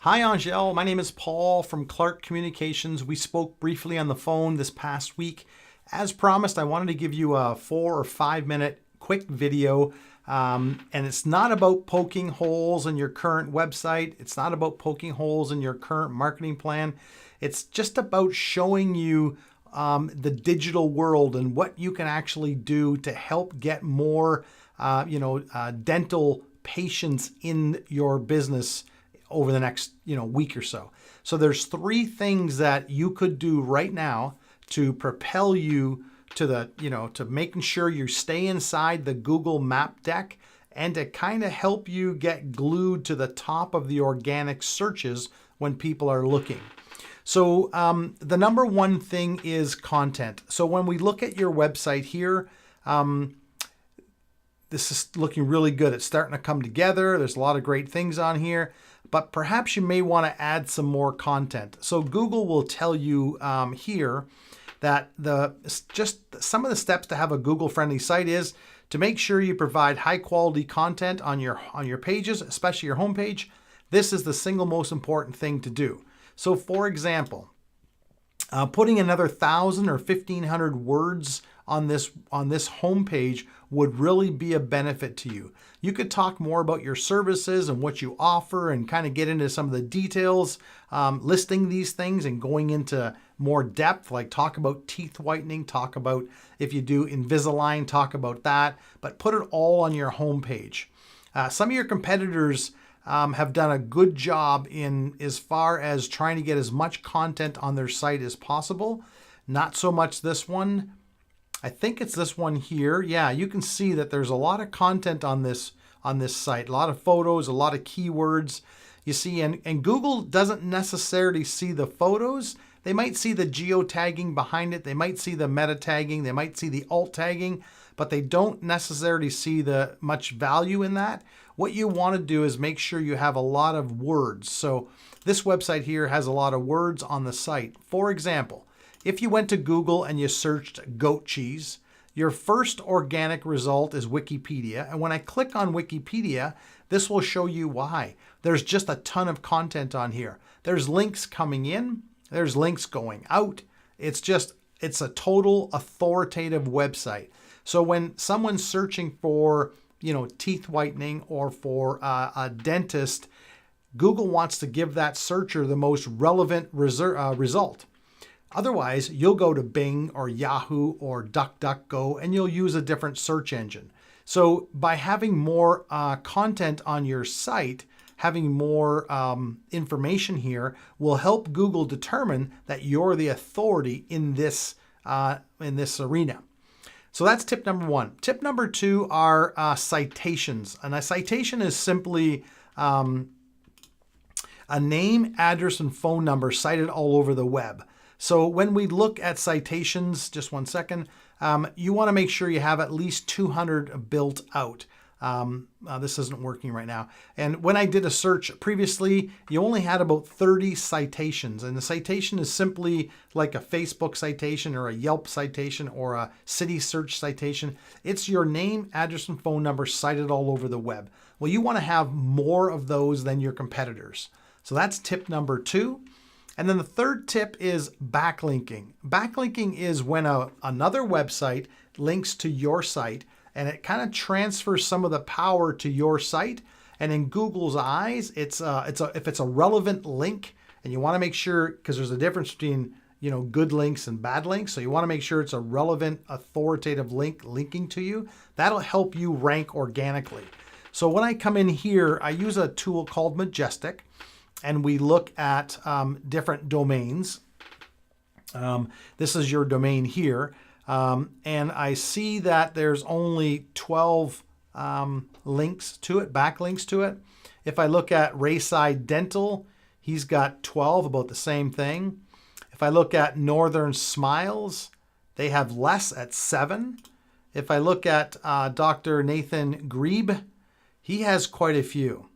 Hi, Angel. My name is Paul from Clark Communications. We spoke briefly on the phone this past week. As promised, I wanted to give you a 4 or 5 minute quick video. And it's not about poking holes in your current website. It's not about poking holes in your current marketing plan. It's just about showing you the digital world and what you can actually do to help get more, dental patients in your business over the next, week or so. So there's 3 things that you could do right now to propel you to to making sure you stay inside the Google map deck and to kind of help you get glued to the top of the organic searches when people are looking. So the number one thing is content. So when we look at your website here, this is looking really good. It's starting to come together. There's a lot of great things on here, but perhaps you may want to add some more content. So Google will tell you here that just some of the steps to have a Google-friendly site is to make sure you provide high-quality content on your pages, especially your homepage. This is the single most important thing to do. So, for example, putting another 1,000 or 1,500 words on this homepage would really be a benefit to you. You could talk more about your services and what you offer and kind of get into some of the details, listing these things and going into more depth, like talk about teeth whitening, talk about if you do Invisalign, talk about that, but put it all on your homepage. Some of your competitors have done a good job in as far as trying to get as much content on their site as possible. Not so much this one. I think it's this one here. Yeah, you can see that there's a lot of content on this site, a lot of photos, a lot of keywords. You see, and Google doesn't necessarily see the photos. They might see the geotagging behind it. They might see the meta tagging. They might see the alt tagging, but they don't necessarily see the much value in that. What you want to do is make sure you have a lot of words. So this website here has a lot of words on the site. For example, if you went to Google and you searched goat cheese, your first organic result is Wikipedia. And when I click on Wikipedia, this will show you why. There's just a ton of content on here. There's links coming in. There's links going out. It's a total authoritative website. So when someone's searching for, teeth whitening or for a dentist, Google wants to give that searcher the most relevant result. Otherwise, you'll go to Bing or Yahoo or DuckDuckGo and you'll use a different search engine. So by having more content on your site, having more information here will help Google determine that you're the authority in this arena. So that's tip number 1. Tip number 2 are citations. And a citation is simply a name, address, and phone number cited all over the web. So when we look at citations, just one second, you want to make sure you have at least 200 built out. This isn't working right now. And when I did a search previously, you only had about 30 citations. And the citation is simply like a Facebook citation or a Yelp citation or a city search citation. It's your name, address, and phone number cited all over the web. Well, you want to have more of those than your competitors. So that's tip number 2. And then the third tip is backlinking. Backlinking is when another website links to your site and it kind of transfers some of the power to your site. And in Google's eyes, if it's a relevant link, and you want to make sure, because there's a difference between good links and bad links, so you want to make sure it's a relevant, authoritative link linking to you. That'll help you rank organically. So when I come in here, I use a tool called Majestic, and we look at different domains. This is your domain here. And I see that there's only 12 links to it, backlinks to it. If I look at Rayside Dental, he's got 12, about the same thing. If I look at Northern Smiles, they have less at 7. If I look at Dr. Nathan Grebe, he has quite a few.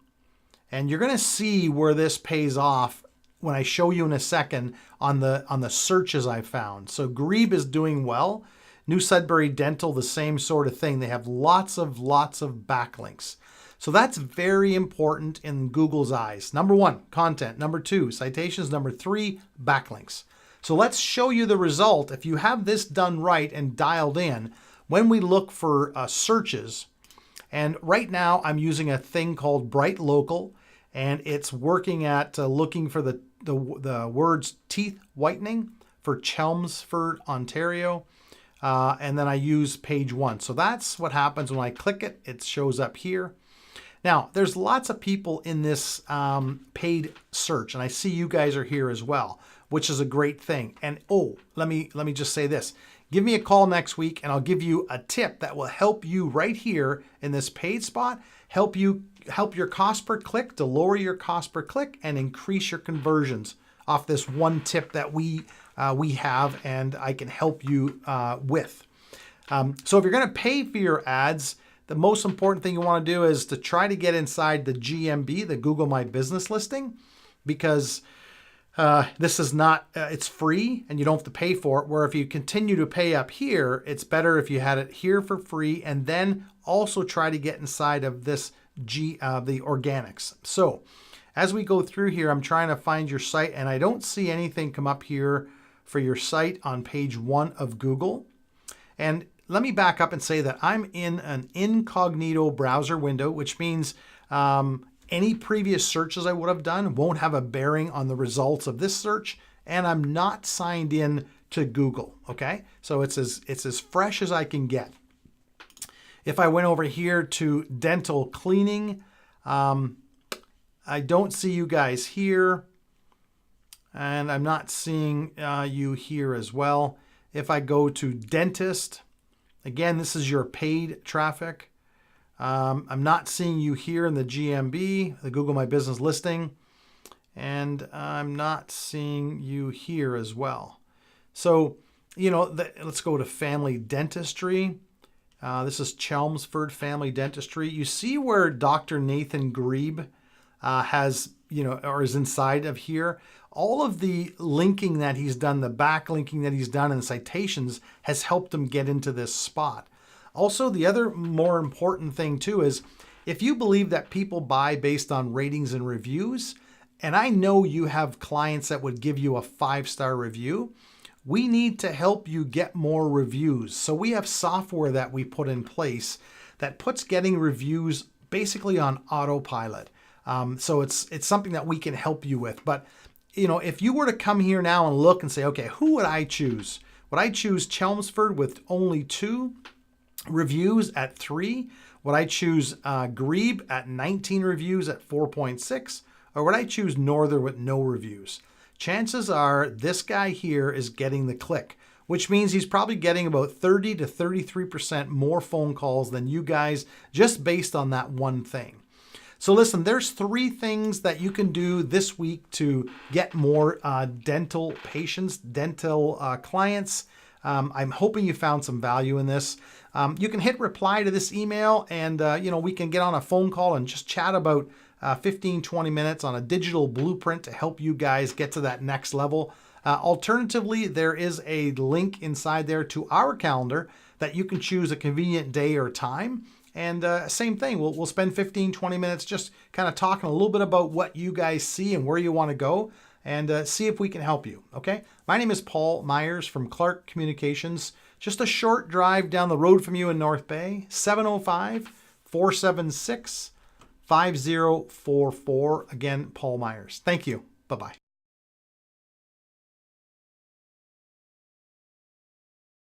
And you're going to see where this pays off when I show you in a second on the searches I found. So Grebe is doing well. New Sudbury Dental, the same sort of thing. They have lots of backlinks. So that's very important in Google's eyes. Number 1, content. Number 2, citations. Number 3, backlinks. So let's show you the result. If you have this done right and dialed in, when we look for searches, and right now I'm using a thing called Bright Local, and it's working at looking for the words teeth whitening for Chelmsford, Ontario. And then I use page 1. So that's what happens when I click it. It shows up here. Now, there's lots of people in this paid search, and I see you guys are here as well, which is a great thing. And oh, let me just say this. Give me a call next week, and I'll give you a tip that will help you right here in this paid spot, help your cost per click to lower your cost per click and increase your conversions off this one tip that we have and I can help you with. So if you're going to pay for your ads, the most important thing you want to do is to try to get inside the GMB, the Google My Business listing, because this is not, it's free and you don't have to pay for it. Where if you continue to pay up here, it's better if you had it here for free and then also try to get inside of this the organics. So as we go through here, I'm trying to find your site and I don't see anything come up here for your site on page 1 of Google. And let me back up and say that I'm in an incognito browser window, which means any previous searches I would have done won't have a bearing on the results of this search, and I'm not signed in to Google, okay? So it's as fresh as I can get. If I went over here to dental cleaning, I don't see you guys here, and I'm not seeing you here as well. If I go to dentist, again, this is your paid traffic. I'm not seeing you here in the GMB, the Google My Business listing, and I'm not seeing you here as well. So, let's go to family dentistry. This is Chelmsford Family Dentistry. You see where Dr. Nathan Grebe has, or is inside of here. All of the linking that he's done, the backlinking that he's done and the citations has helped him get into this spot. Also, the other more important thing too is if you believe that people buy based on ratings and reviews, and I know you have clients that would give you a 5-star review, we need to help you get more reviews. So we have software that we put in place that puts getting reviews basically on autopilot. So it's something that we can help you with. But if you were to come here now and look and say, okay, who would I choose? Would I choose Chelmsford with only 2 reviews at 3? Would I choose Grebe at 19 reviews at 4.6? Or would I choose Northern with no reviews? Chances are this guy here is getting the click, which means he's probably getting about 30 to 33% more phone calls than you guys just based on that one thing. So listen, there's 3 things that you can do this week to get more dental patients, dental clients. I'm hoping you found some value in this. You can hit reply to this email and, we can get on a phone call and just chat about 15, 20 minutes on a digital blueprint to help you guys get to that next level. Alternatively, there is a link inside there to our calendar that you can choose a convenient day or time. And same thing, we'll spend 15, 20 minutes just kind of talking a little bit about what you guys see and where you want to go and see if we can help you, okay? My name is Paul Myers from Clark Communications, just a short drive down the road from you in North Bay, 705-476-5044. Again, Paul Myers. Thank you. Bye-bye.